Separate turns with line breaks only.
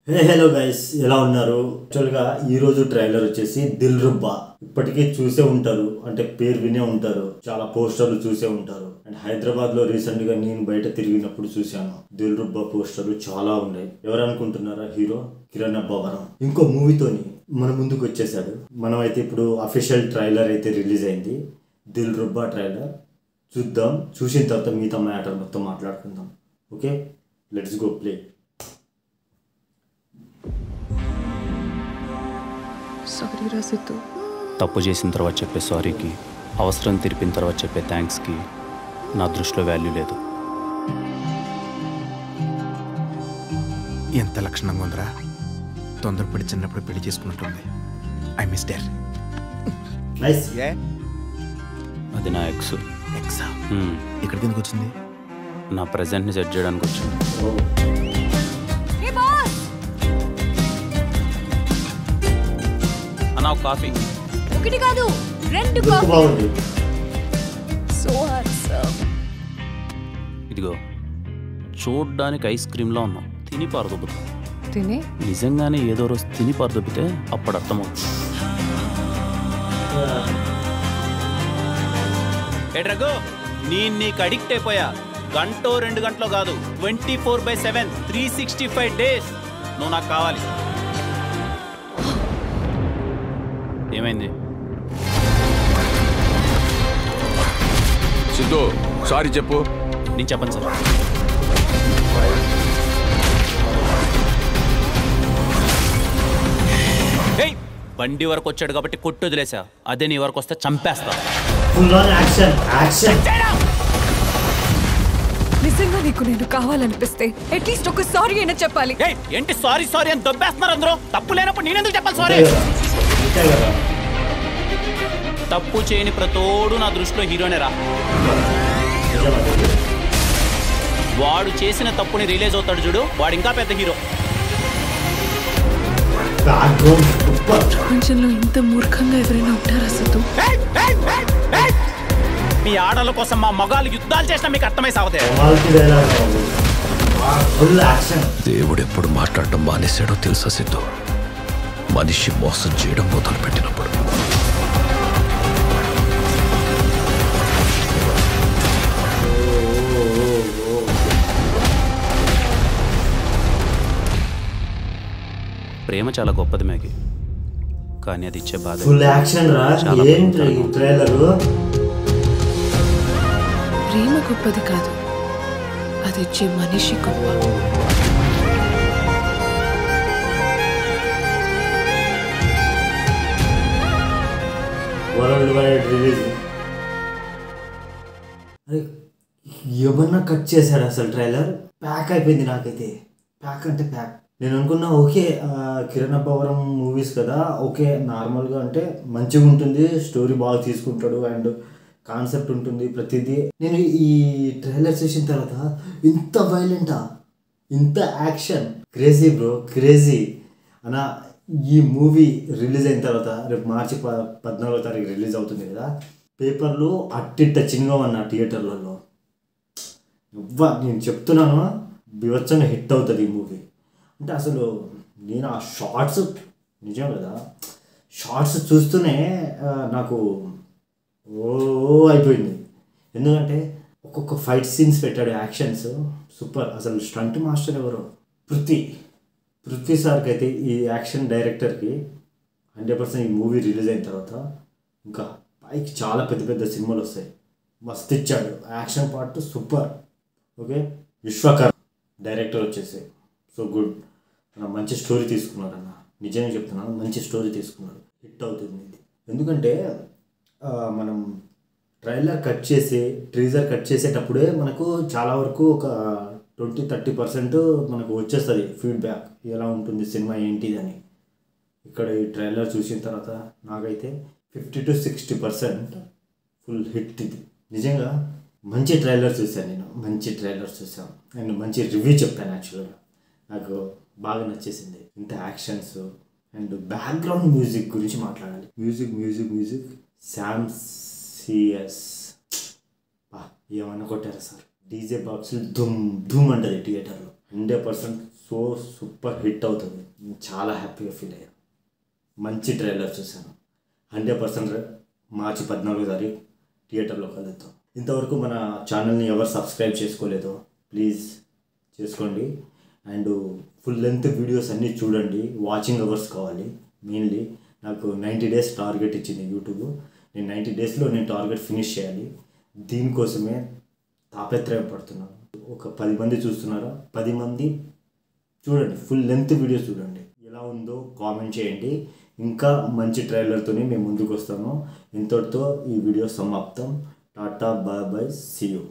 Hello guys, ఎలా ఉన్నారు? యాక్చువల్గా ఈరోజు ట్రైలర్ వచ్చేసి దిల్ రుబ్బా. ఇప్పటికే చూసే ఉంటారు, అంటే పేరు వినే ఉంటారు, చాలా పోస్టర్లు చూసే ఉంటారు. అండ్ హైదరాబాద్ లో రీసెంట్ గా నేను బయట తిరిగినప్పుడు చూశాను, దిల్ రుబ్బా పోస్టర్లు చాలా ఉన్నాయి. ఎవరు అనుకుంటున్నారా? హీరో కిరణ్ అబ్బవరం ఇంకో మూవీతోని మన ముందుకు వచ్చేసాడు. మనం అయితే ఇప్పుడు అఫీషియల్ ట్రైలర్ అయితే రిలీజ్ అయింది, దిల్ రుబ్బా ట్రైలర్. చూద్దాం, చూసిన తర్వాత మిగతా మ్యాటర్ మొత్తం మాట్లాడుకుందాం. Okay, let's go play.
తప్పు చేసిన తర్వాత చెప్పే సారీకి, అవసరం తీర్పిన తర్వాత చెప్పే థ్యాంక్స్కి నా దృష్టిలో వాల్యూ లేదు.
ఎంత లక్షణంగా ఉందిరా, తొందరపడి చిన్నప్పుడు పెళ్లి చేసుకున్నట్టుంది. I miss dare.
అది నా ఎక్స్.
ఎక్సా? ఇక్కడికి ఎందుకు వచ్చింది?
నా ప్రెజెంట్ని సెట్ చేయడానికి వచ్చింది. అన్నా ఒక కాఫీ.
ఒకటి కాదు, రెండు కాఫీ. సో
ఇదిగో, చూడ్డానికి ఐస్ క్రీమ్లా ఉన్నావు, తిని పారదొబ్బుతా.
తిని
నిజంగానే ఏదో రోజు తిని పారదొబ్బితే అప్పుడు అర్థమవుతుంది. ఏ రఘు, నేను నీకు అడిక్ట్ అయిపోయా. గంటో 2 గంటలో కాదు, 24/7 365 days నువ్వు నాకు కావాలి. ఏమైంది?
సిద్ధు, సారీ చెప్పు.
నేను చెప్పను సార్. బండి వరకు వచ్చాడు కాబట్టి కొట్టు వదిలేసా, అదే నీ వరకు వస్తే చంపేస్తా.
నిజంగా నీకు నేను కావాలనిపిస్తే అట్లీస్ట్ ఒక సారీ అయినా చెప్పాలి.
ఏంటి సారీ సారీ అని దొబ్బేస్తున్నారు అందరూ? తప్పు లేనప్పుడు నేనెందుకు చెప్పాలి సారీ? తప్పు చేయని ప్రతోడు నా దృష్టిలో హీరోనే రా. వాడు చేసిన తప్పుని రిలీజ్ అవుతాడు చూడు, వాడు ఇంకా పెద్ద హీరో.
ప్రపంచంలో ఇంత మూర్ఖంగా ఎవరైనా ఉంటారా సతు?
మీ ఆడల కోసం మా మగాళ్ళు యుద్ధాలు చేసినా మీకు అర్థమై సావతే.
దేవుడు ఎప్పుడు మాట్లాడటం మానేశాడో తెలుసా సిద్ధు? మనిషి మోసం చేయడం మొదలు పెట్టినప్పుడు.
ప్రేమ చాలా గొప్పది మ్యాగీ, కానీ అది ఇచ్చే బాధ.
ఫుల్ యాక్షన్ రా. ఏంటి ఈ ట్రైలర్?
ప్రేమ గొప్పది కాదు, అది ఇచ్చే మనిషి గొప్ప.
World wide release. అరే ఏమన్నా కట్ చేశాడు అసలు? ట్రైలర్ ప్యాక్ అయిపోయింది నాకైతే. ప్యాక్ అంటే ప్యాక్. నేను అనుకున్నా ఓకే, కిరణ్ అబ్బవరం మూవీస్ కదా, ఓకే నార్మల్గా అంటే మంచిగా ఉంటుంది, స్టోరీ బాగా తీసుకుంటాడు అండ్ కాన్సెప్ట్ ఉంటుంది ప్రతిదీ. నేను ఈ ట్రైలర్ చూసిన తర్వాత ఇంత వైలెంటా, ఇంత యాక్షన్, క్రేజీ బ్రో, క్రేజీ అన్న. ఈ మూవీ రిలీజ్ అయిన తర్వాత రేపు మార్చి 14వ తారీఖు రిలీజ్ అవుతుంది కదా, పేపర్లు అట్టి టచింగ్గా ఉన్నా థియేటర్లలో. నేను చెప్తున్నాను, బివచ్చంగా హిట్ అవుతుంది ఈ మూవీ. అంటే అసలు నేను ఆ షార్ట్స్, నిజం కదా, షార్ట్స్ చూస్తూనే నాకు ఓ అయిపోయింది. ఎందుకంటే ఒక్కొక్క ఫైట్ సీన్స్ పెట్టాడు, యాక్షన్స్ సూపర్. అసలు స్టంట్ మాస్టర్ ఎవరు? పృథ్వీ సార్కి అయితే, ఈ యాక్షన్ డైరెక్టర్కి 100% ఈ మూవీ రిలీజ్ అయిన తర్వాత ఇంకా పైకి చాలా పెద్ద పెద్ద సినిమాలు వస్తాయి. మస్తు ఇచ్చాడు, యాక్షన్ పార్ట్ సూపర్. ఓకే, విశ్వకర్ డైరెక్టర్ వచ్చేసి సో గుడ్. మంచి స్టోరీ తీసుకున్నారు అన్న, నిజంగా చెప్తున్నాను, మంచి స్టోరీ తీసుకున్నారు, హిట్ అవుతుంది ఇది. ఎందుకంటే మనం ట్రైలర్ కట్ చేసి టీజర్ కట్ చేసేటప్పుడే మనకు చాలా వరకు ఒక 20-30% మనకు వచ్చేస్తుంది ఫీడ్బ్యాక్, ఎలా ఉంటుంది సినిమా ఏంటిది అని. ఇక్కడ ఈ ట్రైలర్ చూసిన తర్వాత నాకైతే 50-60% ఫుల్ హిట్ ఇది. నిజంగా మంచి ట్రైలర్ చూశాను నేను, మంచి ట్రైలర్ చూసాను అండ్ మంచి రివ్యూ చెప్పాను. యాక్చువల్గా నాకు బాగా నచ్చేసింది. ఇంత యాక్షన్స్ అండ్ బ్యాక్గ్రౌండ్ మ్యూజిక్ గురించి మాట్లాడాలి. మ్యూజిక్ శామ్ సిఎస్ ఏమన్నా కొట్టారా సార్? డీజే బాక్సులు ధూమ్ ధూమ్ అంటది థియేటర్లో. 100% సో సూపర్ హిట్ అవుతుంది. నేను చాలా హ్యాపీగా ఫీల్ అయ్యాను. మంచి ట్రైలర్ చూశాను. 100% మార్చి 14వ తారీఖు థియేటర్లో కలుద్దాం. ఇంతవరకు మన ఛానల్ని ఎవరు సబ్స్క్రైబ్ చేసుకోలేదో ప్లీజ్ చేసుకోండి. అండ్ ఫుల్ లెంత్ వీడియోస్ అన్నీ చూడండి. వాచింగ్ అవర్స్ కావాలి. మెయిన్లీ నాకు 90 days టార్గెట్ ఇచ్చింది యూట్యూబ్. నేను 90 daysలో నేను టార్గెట్ ఫినిష్ చేయాలి. దీనికోసమే తాపత్రయం పడుతున్నాను. ఒక 10 మంది చూస్తున్నారా, 10 మంది చూడండి, ఫుల్ లెంత్ వీడియో చూడండి. ఎలా ఉందో కామెంట్ చేయండి. ఇంకా మంచి ట్రైలర్తోనే మేము ముందుకు వస్తాను. ఇంతటితో ఈ వీడియో సమాప్తం. Ta ta, bye bye, see you.